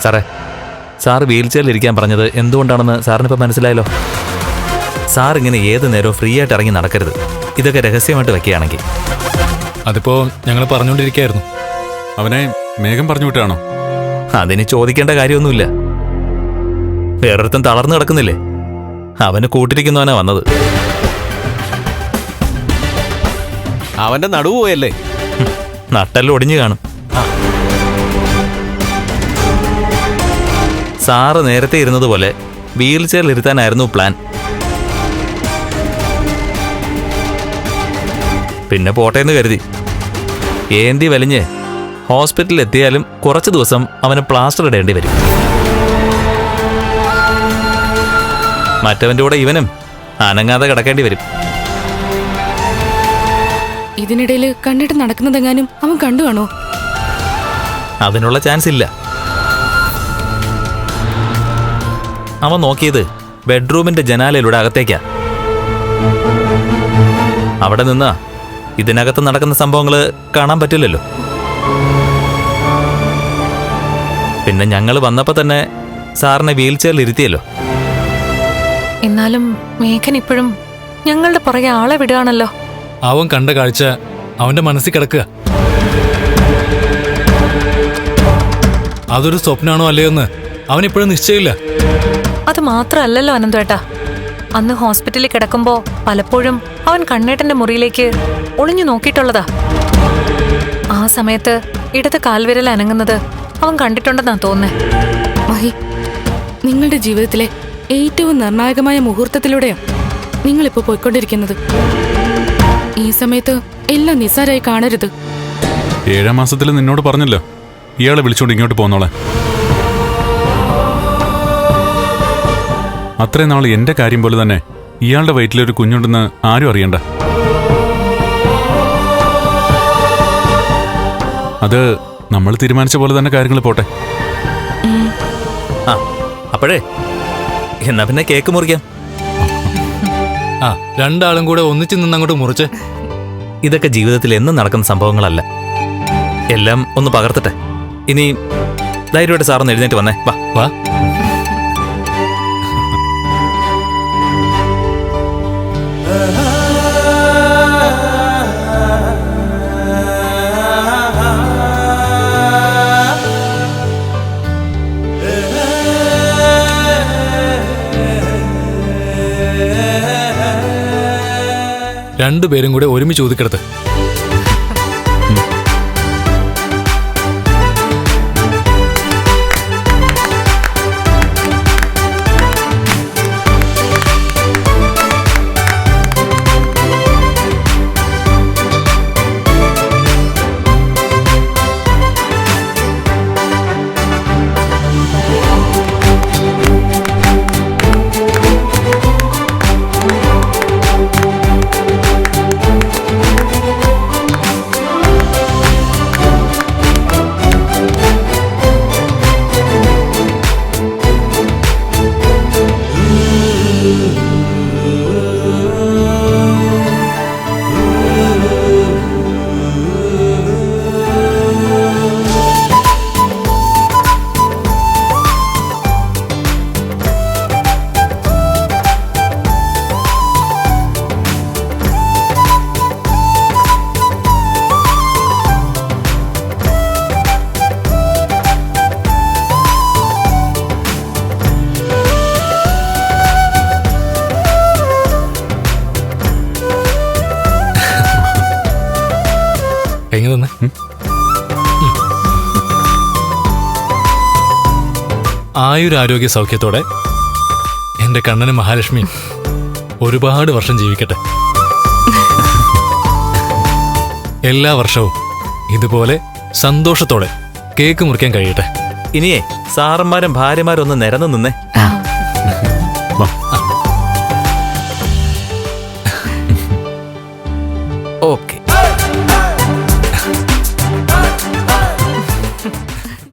സാറേ, sir wheel ചെയറിൽ ഇരിക്കാൻ പറഞ്ഞത് എന്തുകൊണ്ടാണെന്ന് സാറിനിപ്പോൾ മനസ്സിലായല്ലോ. സാർ ഇങ്ങനെ ഏത് നേരവും ഫ്രീ ആയിട്ട് ഇറങ്ങി നടക്കരുത്. ഇതൊക്കെ രഹസ്യമായിട്ട് വെക്കുകയാണെങ്കിൽ. അതിപ്പോ ഞങ്ങൾ പറഞ്ഞുകൊണ്ടിരിക്കുകയായിരുന്നു. അവനെ മേഘം പറഞ്ഞു വിട്ടാണോ? അതിന് ചോദിക്കേണ്ട കാര്യമൊന്നുമില്ല. വേറൊരുത്തൻ തളർന്നു കിടക്കുന്നില്ലേ, അവന് കൂട്ടിരിക്കുന്നവനാ വന്നത്. അവന്റെ നടുവ് പോയല്ലേ? നട്ടെല്ലാം ഒടിഞ്ഞു കാണും. സാറ് നേരത്തെ ഇരുന്നതുപോലെ വീൽ ചെയറിൽ ഇരുത്താനായിരുന്നു പ്ലാൻ. പിന്നെ പോട്ടേന്ന് കരുതി. ഏന്തി വലിഞ്ഞ് ഹോസ്പിറ്റലിൽ എത്തിയാലും കുറച്ച് ദിവസം അവന് പ്ലാസ്റ്റർ ഇടേണ്ടി വരും. മറ്റവന്റെ കൂടെ ഇവനും അനങ്ങാതെ കിടക്കേണ്ടി വരും. ഇതിനിടയിൽ കണ്ടിട്ട് നടക്കുന്നതെങ്ങാനും അവൻ കണ്ടു കാണോ? അതിനുള്ള ചാൻസ് ഇല്ല. അവൻ നോക്കിയത് ബെഡ്റൂമിന്റെ ജനാലയിലൂടെ അകത്തേക്കാ. അവിടെ നിന്നാ ഇതിനകത്ത് നടക്കുന്ന സംഭവങ്ങള് കാണാൻ പറ്റില്ലല്ലോ. പിന്നെ ഞങ്ങൾ വന്നപ്പോ തന്നെ സാറിനെ വീൽ ചെയറിൽ ഇരുത്തിയല്ലോ. എന്നാലും മേഘൻ ഇപ്പോഴും ഞങ്ങളുടെ പുറകെ ആളെ വിടുകയാണല്ലോ. അവൻ കണ്ട കാഴ്ച അവന്റെ മനസ്സിൽ കിടക്കുക. അതൊരു സ്വപ്നമാണോ അല്ലയോന്ന് അവനിപ്പോഴും നിശ്ചയമില്ല. അത് മാത്രമല്ലല്ലോ അനന്തേട്ടാ, അന്ന് ഹോസ്പിറ്റലിൽ കിടക്കുമ്പോ പലപ്പോഴും അവൻ കണ്ണേട്ടന്റെ മുറിയിലേക്ക് ഒളിഞ്ഞു നോക്കിയിട്ടുള്ളതാ. ആ സമയത്ത് ഇടത് കാൽവിരൽ അനങ്ങുന്നത് അവൻ കണ്ടിട്ടുണ്ടെന്നാ തോന്നുന്നേ. മഹി, നിങ്ങളുടെ ജീവിതത്തിലെ ഏറ്റവും നിർണായകമായ മുഹൂർത്തത്തിലൂടെയാണ് നിങ്ങളിപ്പോ പോയിക്കൊണ്ടിരിക്കുന്നത്. ഈ സമയത്ത് എല്ലാം നിസ്സാരായി കാണരുത്. 7ാം മാസത്തിൽ നിന്നോട് പറഞ്ഞല്ലോ ഇയാളെ വിളിച്ചോണ്ട് ഇങ്ങോട്ട് പോന്നോളെ. അത്രയും നാൾ എന്റെ കാര്യം പോലെ തന്നെ ഇയാളുടെ വയറ്റിലൊരു കുഞ്ഞുണ്ടെന്ന് ആരും അറിയണ്ട. അത് നമ്മൾ തീരുമാനിച്ച പോലെ തന്നെ കാര്യങ്ങൾ പോട്ടെ. അപ്പോഴേ എന്നാ പിന്നെ കേക്ക് മുറിക്കാം. ആ, രണ്ടാളും കൂടെ ഒന്നിച്ചു നിന്നങ്ങോട്ട് മുറിച്ച്. ഇതൊക്കെ ജീവിതത്തിൽ എന്നും നടക്കുന്ന സംഭവങ്ങളല്ല. എല്ലാം ഒന്ന് പകർത്തട്ടെ. ഇനി ധൈര്യമായിട്ട് സാറൊന്ന് എഴുന്നേറ്റ് വന്നേ. വാ വാ. രണ്ടുപേരും കൂടെ ഒരുമിച്ച് ഒതുക്കെടുത്ത്. ആയുരാരോഗ്യ സൗഖ്യത്തോടെ എന്റെ കണ്ണന് മഹാലക്ഷ്മി ഒരുപാട് വർഷം ജീവിക്കട്ടെ. എല്ലാ വർഷവും ഇതുപോലെ സന്തോഷത്തോടെ കേക്ക് മുറിക്കാൻ കഴിയട്ടെ. ഇനിയേ സാറന്മാരും ഭാര്യമാരും ഒന്ന് നിരന്നു നിന്നേ. ഓക്കെ.